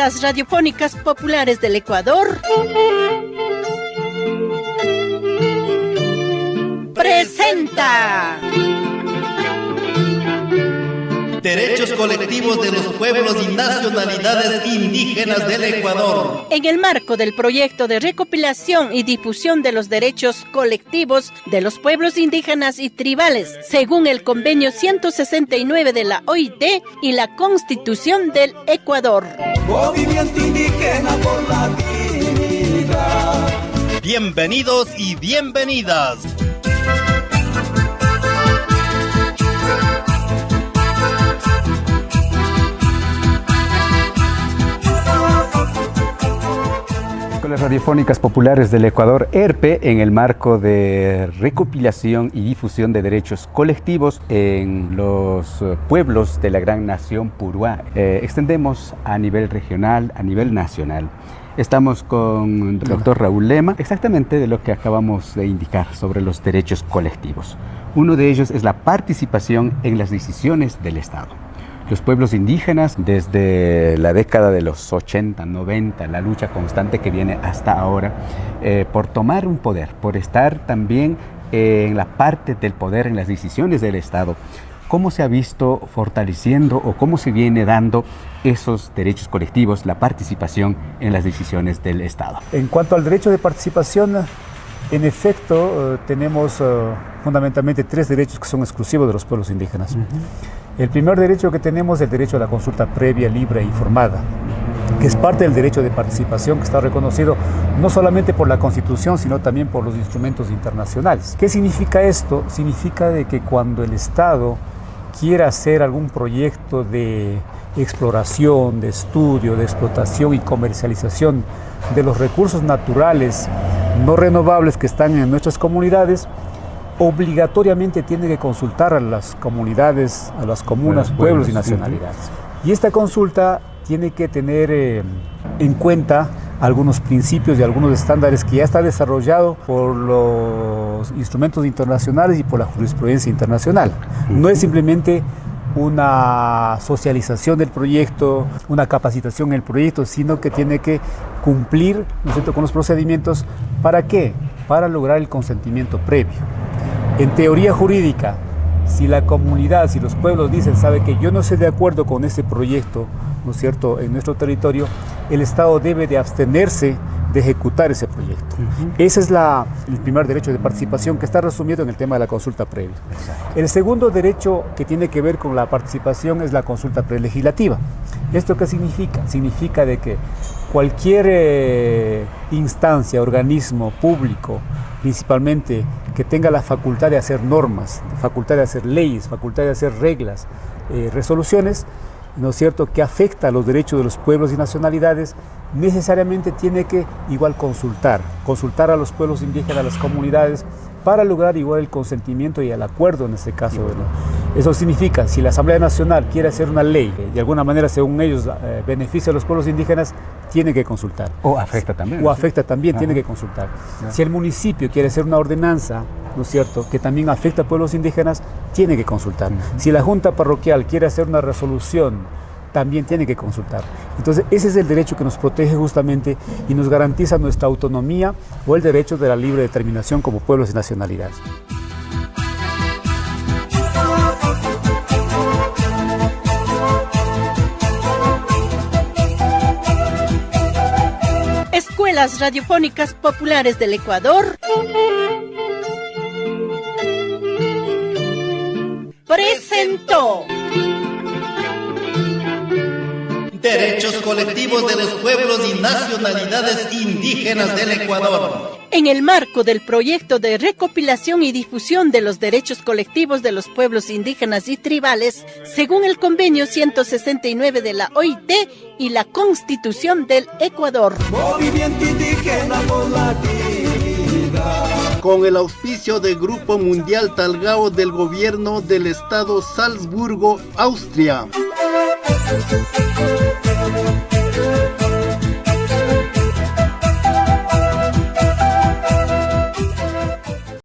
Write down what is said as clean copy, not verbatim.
Escuelas Radiofónicas Populares del Ecuador presenta Derechos colectivos de los pueblos y nacionalidades indígenas del Ecuador. En el marco del proyecto de recopilación y difusión de los derechos colectivos de los pueblos indígenas y tribales, según el convenio 169 de la OIT y la Constitución del Ecuador. Movimiento indígena por la dignidad. Bienvenidos y bienvenidas. Escuelas Radiofónicas Populares del Ecuador, ERPE, en el marco de recopilación y difusión de derechos colectivos en los pueblos de la gran nación Puruá. Extendemos a nivel regional, a nivel nacional. Estamos con el doctor Raúl Lema, exactamente de lo que acabamos de indicar sobre los derechos colectivos. Uno de ellos es la participación en las decisiones del Estado. Los pueblos indígenas, desde la década de los 80, 90, la lucha constante que viene hasta ahora, por tomar un poder, por estar también en la parte del poder en las decisiones del Estado, ¿cómo se ha visto fortaleciendo o cómo se viene dando esos derechos colectivos, la participación en las decisiones del Estado? En cuanto al derecho de participación, en efecto, tenemos fundamentalmente tres derechos que son exclusivos de los pueblos indígenas. El primer derecho que tenemos es el derecho a la consulta previa, libre e informada, que es parte del derecho de participación que está reconocido no solamente por la Constitución, sino también por los instrumentos internacionales. ¿Qué significa esto? Significa de que cuando el Estado quiera hacer algún proyecto de exploración, de estudio, de explotación y comercialización de los recursos naturales no renovables que están en nuestras comunidades, obligatoriamente tiene que consultar a las comunidades, a las comunas, pueblos y nacionalidades. Y esta consulta tiene que tener en cuenta algunos principios y algunos estándares que ya está desarrollado por los instrumentos internacionales y por la jurisprudencia internacional. No es simplemente una socialización del proyecto, una capacitación en el proyecto, sino que tiene que cumplir, ¿no es cierto?, con los procedimientos. ¿Para qué? Para lograr el consentimiento previo. En teoría jurídica, si la comunidad, si los pueblos dicen, sabe que yo no estoy de acuerdo con este proyecto, ¿no es cierto?, en nuestro territorio, el Estado debe de abstenerse de ejecutar ese proyecto. Ese es el primer derecho de participación que está resumido en el tema de la consulta previa. El segundo derecho que tiene que ver con la participación es la consulta prelegislativa. ¿Esto qué significa? Significa de que cualquier instancia, organismo público, principalmente que tenga la facultad de hacer normas, facultad de hacer leyes, facultad de hacer reglas, resoluciones, ¿no es cierto?, que afecta a los derechos de los pueblos y nacionalidades, necesariamente tiene que igual consultar a los pueblos indígenas, a las comunidades, para lograr igual el consentimiento y el acuerdo en este caso. Eso significa, si la Asamblea Nacional quiere hacer una ley, de alguna manera, según ellos, beneficia a los pueblos indígenas, tiene que consultar. O afecta también. O afecta también, tiene que consultar. Si el municipio quiere hacer una ordenanza, ¿no es cierto?, que también afecta a pueblos indígenas, tiene que consultar. Si la Junta Parroquial quiere hacer una resolución, también tiene que consultar. Entonces, ese es el derecho que nos protege justamente y nos garantiza nuestra autonomía o el derecho de la libre determinación como pueblos y nacionalidades. Escuelas Radiofónicas Populares del Ecuador presentó Derechos colectivos de los pueblos y nacionalidades indígenas del Ecuador. En el marco del proyecto de recopilación y difusión de los derechos colectivos de los pueblos indígenas y tribales, según el convenio 169 de la OIT y la Constitución del Ecuador. Movimiento indígena por la dignidad. Con el auspicio del Grupo Mundial Talgao del Gobierno del Estado Salzburgo, Austria.